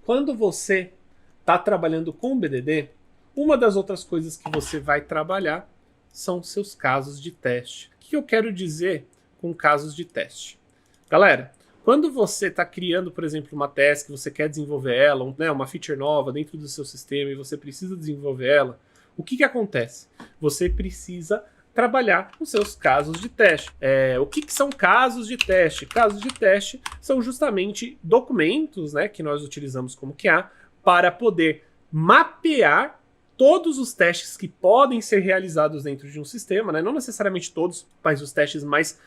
Quando você está trabalhando com BDD, uma das outras coisas que você vai trabalhar são seus casos de teste. O que eu quero dizer com casos de teste? Galera, quando você está criando, por exemplo, uma task, você quer desenvolver ela, uma feature nova dentro do seu sistema e você precisa desenvolver ela, o que acontece? Você precisa trabalhar os seus casos de teste. O que são casos de teste? Casos de teste são justamente documentos, né, que nós utilizamos como QA para poder mapear todos os testes que podem ser realizados dentro de um sistema, né? Não necessariamente todos, mas os testes mais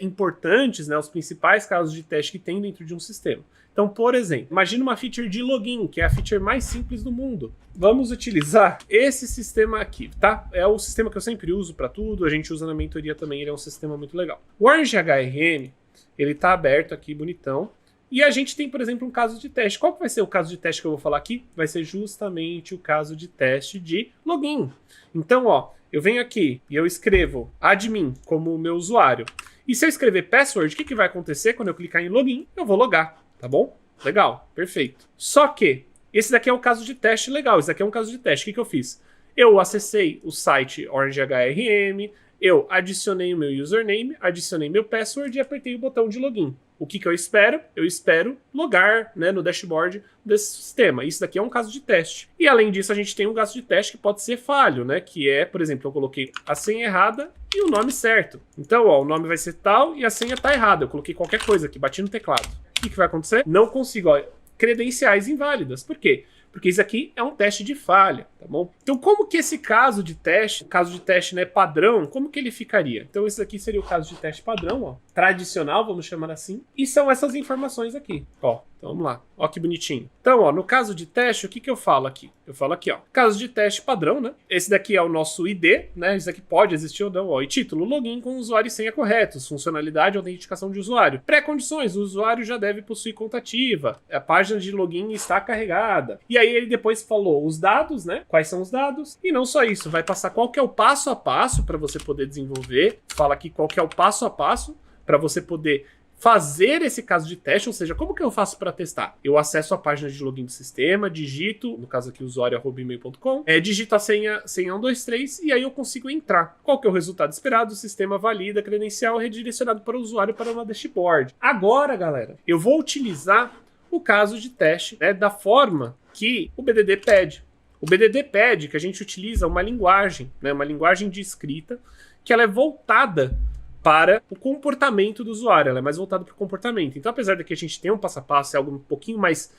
importantes, né? Os principais casos de teste que tem dentro de um sistema. Então, por exemplo, imagina uma feature de login, que é a feature mais simples do mundo. Vamos utilizar esse sistema aqui, tá? É o sistema que eu sempre uso para tudo, a gente usa na mentoria também, ele é um sistema muito legal. O Orange HRM, ele tá aberto aqui, bonitão. E a gente tem, por exemplo, um caso de teste. Qual que vai ser o caso de teste que eu vou falar aqui? Vai ser justamente o caso de teste de login. Então, ó, eu venho aqui e eu escrevo admin como o meu usuário. E se eu escrever password, o que vai acontecer quando eu clicar em login? Eu vou logar, tá bom? Legal, perfeito. Só que esse daqui é um caso de teste legal, esse daqui é um caso de teste. O que eu fiz? Eu acessei o site Orange HRM, eu adicionei o meu username, adicionei meu password e apertei o botão de login. O que eu espero? Eu espero logar, né, no dashboard desse sistema. Isso daqui é um caso de teste. E além disso, a gente tem um caso de teste que pode ser falho, né? Que é, por exemplo, eu coloquei a senha errada e o nome certo. Então, ó, o nome vai ser tal e a senha tá errada. Eu coloquei qualquer coisa aqui, bati no teclado. O que vai acontecer? Não consigo, ó, credenciais inválidas. Por quê? Porque isso aqui é um teste de falha, tá bom? Então, como que esse caso de teste, né, padrão, como que ele ficaria? Então, esse aqui seria o caso de teste padrão, ó, tradicional, vamos chamar assim, e são essas informações aqui, ó. Então, vamos lá, ó que bonitinho. Então, ó, no caso de teste, o que eu falo aqui? Eu falo aqui, ó, caso de teste padrão, né? Esse daqui é o nosso ID, né? Esse daqui pode existir ou não, ó. E título, login com usuário e senha corretos, funcionalidade, autenticação de usuário. Pré-condições, o usuário já deve possuir conta ativa, a página de login está carregada. E aí ele depois falou os dados, né? Quais são os dados? E não só isso, vai passar qual que é o passo a passo para você poder desenvolver. Fala aqui qual que é o passo a passo para você poder fazer esse caso de teste, ou seja, como que eu faço para testar? Eu acesso a página de login do sistema, digito, no caso aqui usuário@email.com, digito a senha 123 e aí eu consigo entrar. Qual que é o resultado esperado? O sistema valida a credencial redirecionado para o usuário para uma dashboard. Agora, galera, eu vou utilizar o caso de teste, né, da forma que o BDD pede. O BDD pede que a gente utilize uma linguagem, né, uma linguagem de escrita, que ela é voltada para o comportamento do usuário, ela é mais voltada para o comportamento. Então, apesar de que a gente tem um passo a passo, é algo um pouquinho mais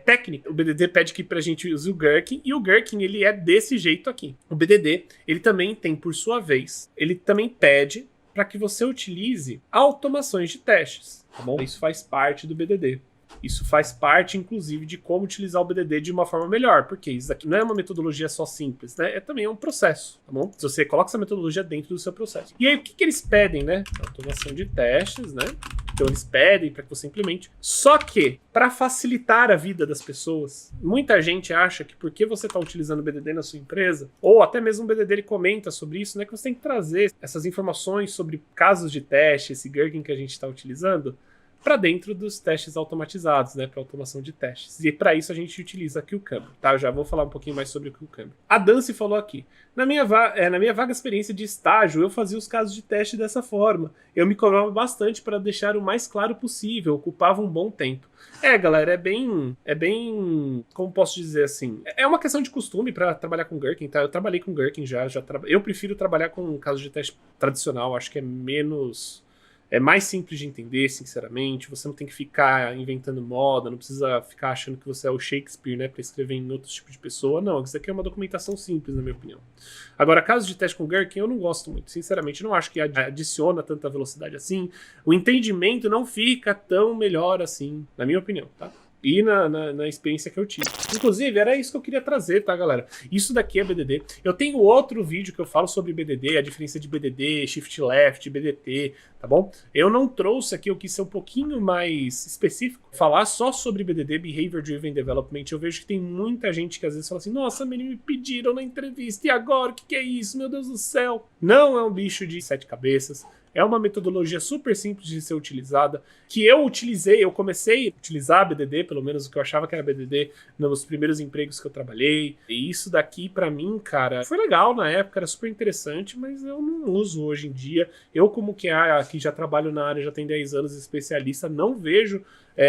técnico, o BDD pede que a gente use o Gherkin, e o Gherkin, ele é desse jeito aqui. O BDD, ele também tem, por sua vez, ele também pede para que você utilize automações de testes, tá bom? Isso faz parte do BDD. Isso faz parte, inclusive, de como utilizar o BDD de uma forma melhor, porque isso aqui não é uma metodologia só simples, né? Também um processo, tá bom? Se você coloca essa metodologia dentro do seu processo. E aí, o que eles pedem, né? Automação de testes, né? Então, eles pedem para que você implemente. Só que, para facilitar a vida das pessoas, muita gente acha que porque você está utilizando o BDD na sua empresa, ou até mesmo o BDD ele comenta sobre isso, né? Que você tem que trazer essas informações sobre casos de teste, esse Gherkin que a gente está utilizando, para dentro dos testes automatizados, né, para automação de testes. E para isso a gente utiliza a Cucumber, tá? Eu já vou falar um pouquinho mais sobre o Cucumber. A Dancy falou aqui, na minha vaga experiência de estágio, eu fazia os casos de teste dessa forma. Eu me cobrava bastante para deixar o mais claro possível, ocupava um bom tempo. Galera, é bem, como posso dizer assim, é uma questão de costume para trabalhar com Gherkin, tá? Eu trabalhei com Gherkin eu prefiro trabalhar com um caso de teste tradicional, acho que é mais simples de entender, sinceramente. Você não tem que ficar inventando moda, não precisa ficar achando que você é o Shakespeare, né, para escrever em outros tipos de pessoa. Não, isso aqui é uma documentação simples, na minha opinião. Agora, casos de teste com Gherkin, eu não gosto muito. Sinceramente, não acho que adiciona tanta velocidade assim. O entendimento não fica tão melhor assim, na minha opinião, tá? E na experiência que eu tive. Inclusive, era isso que eu queria trazer, tá, galera? Isso daqui é BDD. Eu tenho outro vídeo que eu falo sobre BDD, a diferença de BDD, Shift Left, BDT, tá bom? Eu não trouxe aqui, eu quis ser um pouquinho mais específico, falar só sobre BDD, Behavior Driven Development. Eu vejo que tem muita gente que às vezes fala assim, nossa, me pediram na entrevista, e agora? O que é isso? Meu Deus do céu! Não é um bicho de 7 cabeças. É uma metodologia super simples de ser utilizada, que eu utilizei, eu comecei a utilizar BDD, pelo menos o que eu achava que era BDD, nos primeiros empregos que eu trabalhei. E isso daqui, pra mim, cara, foi legal na época, era super interessante, mas eu não uso hoje em dia. Eu, como QA, que já trabalho na área, já tem 10 anos, especialista, não vejo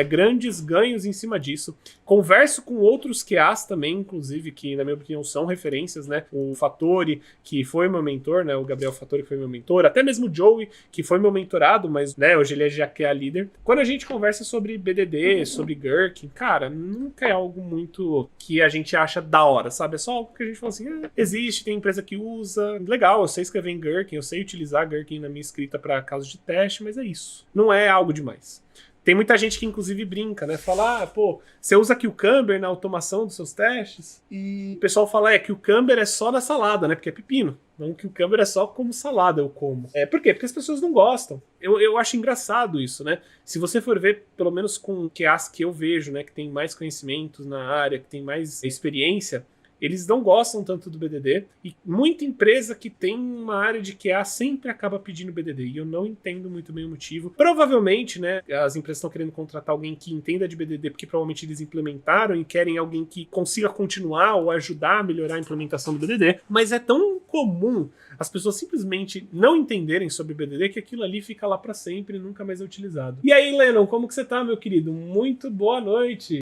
grandes ganhos em cima disso. Converso com outros QAs também, inclusive, que na minha opinião são referências, né? O Fattori, que foi meu mentor, né? O Gabriel Fattori, que foi meu mentor, até mesmo o Joey, que foi meu mentorado, mas né, hoje ele é já QA líder. Quando a gente conversa sobre BDD, sobre Gherkin, cara, nunca é algo muito que a gente acha da hora, sabe? É só algo que a gente fala assim, existe, tem empresa que usa, legal, eu sei escrever em Gherkin, eu sei utilizar Gherkin na minha escrita para casos de teste, mas é isso. Não é algo demais. Tem muita gente que inclusive brinca, né? Fala, pô, você usa Cucumber na automação dos seus testes? E o pessoal fala, Cucumber é só na salada, né? Porque é pepino. Não, Cucumber é só como salada eu como. Por quê? Porque as pessoas não gostam. Eu acho engraçado isso, né? Se você for ver, pelo menos com QAs que eu vejo, né? Que tem mais conhecimentos na área, que tem mais experiência, eles não gostam tanto do BDD, e muita empresa que tem uma área de QA sempre acaba pedindo BDD, e eu não entendo muito bem o motivo. Provavelmente, né, as empresas estão querendo contratar alguém que entenda de BDD, porque provavelmente eles implementaram e querem alguém que consiga continuar ou ajudar a melhorar a implementação do BDD, mas é tão comum as pessoas simplesmente não entenderem sobre BDD que aquilo ali fica lá para sempre e nunca mais é utilizado. E aí, Lennon, como que você tá, meu querido? Muito boa noite!